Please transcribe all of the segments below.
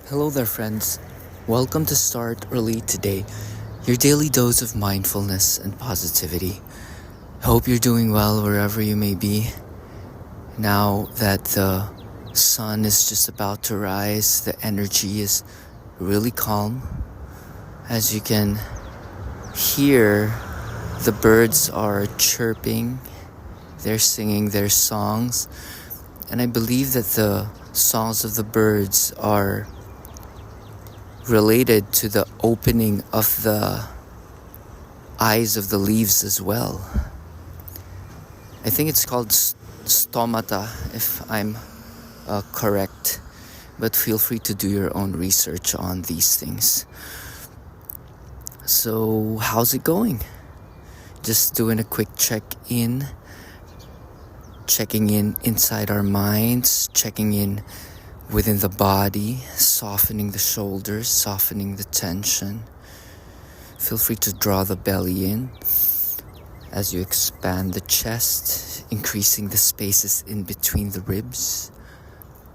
Hello there, friends. Welcome to Start Early Today, your daily dose of mindfulness and positivity. Hope you're doing well wherever you may be. Now that the sun is just about to rise, the energy is really calm. As you can hear, the birds are chirping, they're singing their songs, and I believe that the songs of the birds are related to the opening of the eyes of the leaves as well. I think it's called stomata, if I'm correct, but feel free to do your own research on these things. So, how's it going? Just doing a quick check-in, checking in inside our minds, checking in within the body, softening the shoulders, softening the tension. Feel free to draw the belly in as you expand the chest, increasing the spaces in between the ribs,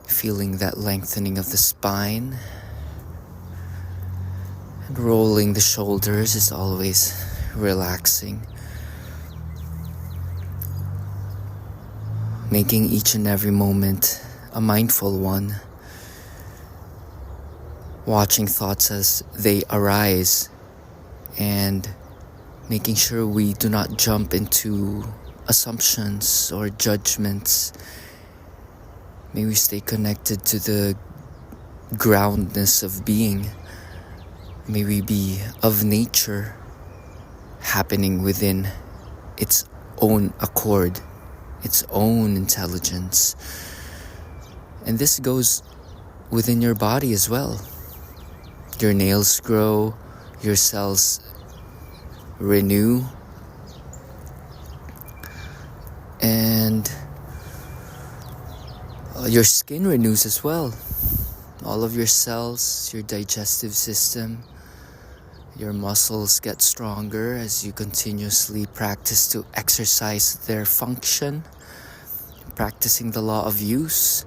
feeling that lengthening of the spine. And rolling the shoulders is always relaxing. Making each and every moment a mindful one. Watching thoughts as they arise and making sure we do not jump into assumptions or judgments. May we stay connected to the groundness of being. May we be of nature, happening within its own accord, its own intelligence. And this goes within your body as well. Your nails grow, your cells renew, and your skin renews as well. All of your cells, your digestive system, your muscles get stronger as you continuously practice to exercise their function, practicing the law of use.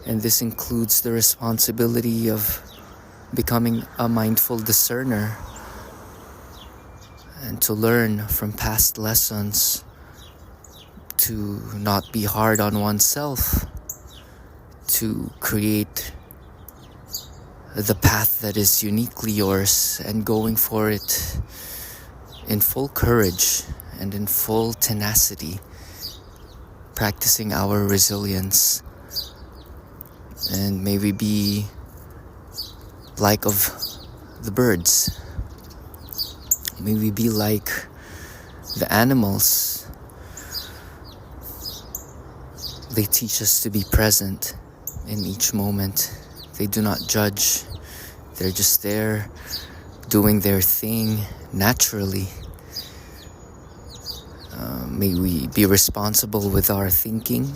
And this includes the responsibility of becoming a mindful discerner and to learn from past lessons, to not be hard on oneself, to create the path that is uniquely yours and going for it in full courage and in full tenacity, practicing our resilience. And may we be like of the birds. May we be like the animals. They teach us to be present in each moment. They do not judge. They're just there doing their thing naturally. May we be responsible with our thinking.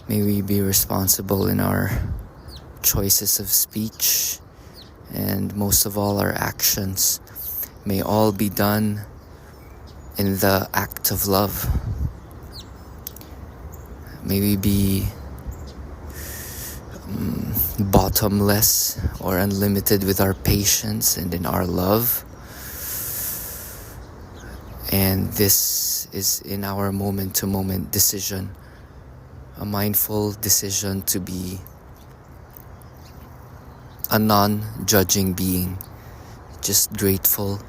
May we be responsible in our choices of speech, and most of all, our actions. May all be done in the act of love. May we be bottomless or unlimited with our patience and in our love. And this is in our moment-to-moment decision, a mindful decision to be a non-judging being, just grateful,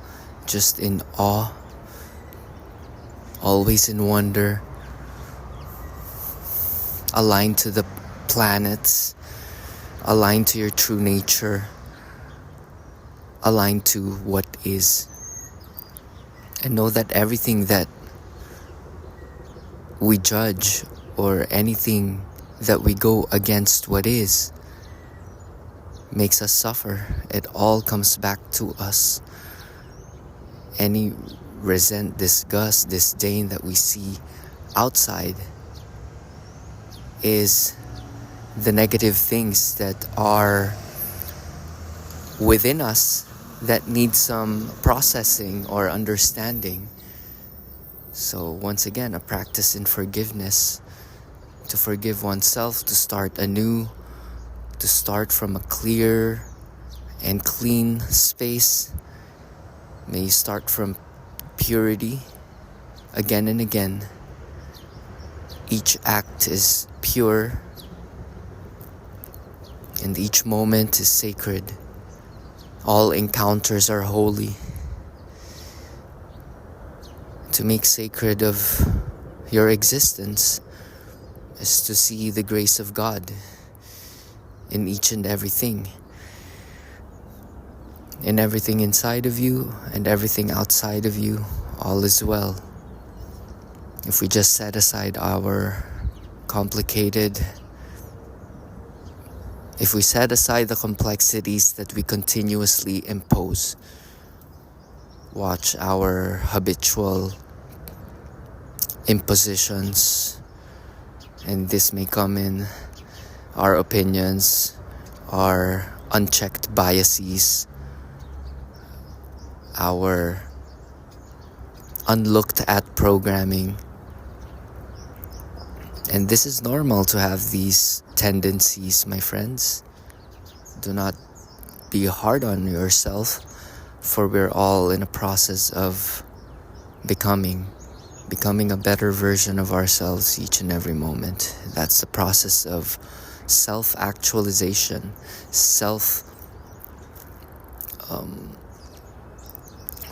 just in awe, always in wonder, aligned to the planets, aligned to your true nature, aligned to what is. And know that everything that we judge or anything that we go against what is makes us suffer. It all comes back to us. Any resent, disgust, disdain that we see outside is the negative things that are within us that need some processing or understanding. So once again, a practice in forgiveness, to forgive oneself, to start anew, to start from a clear and clean space. May you start from purity again and again. Each act is pure and each moment is sacred. All encounters are holy. To make sacred of your existence is to see the grace of God in each and everything. In everything inside of you and everything outside of you, all is well. If we just set aside if we set aside the complexities that we continuously impose, watch our habitual impositions, and this may come in our opinions, our unchecked biases, our unlooked at programming. And this is normal to have these tendencies, my friends. Do not be hard on yourself, for we're all in a process of becoming a better version of ourselves each and every moment. That's the process of self-actualization,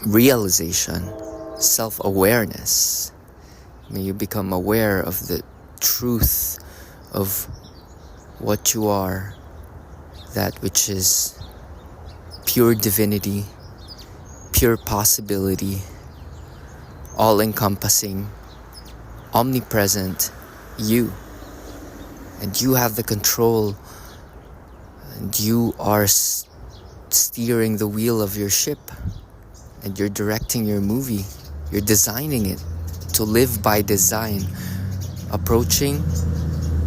realization, self-awareness. May you become aware of the truth of what you are, that which is pure divinity, pure possibility, all-encompassing, omnipresent, you. And you have the control, and you are steering the wheel of your ship, and you're directing your movie. You're designing it to live by design, approaching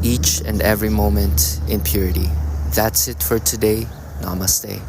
each and every moment in purity. That's it for today. Namaste.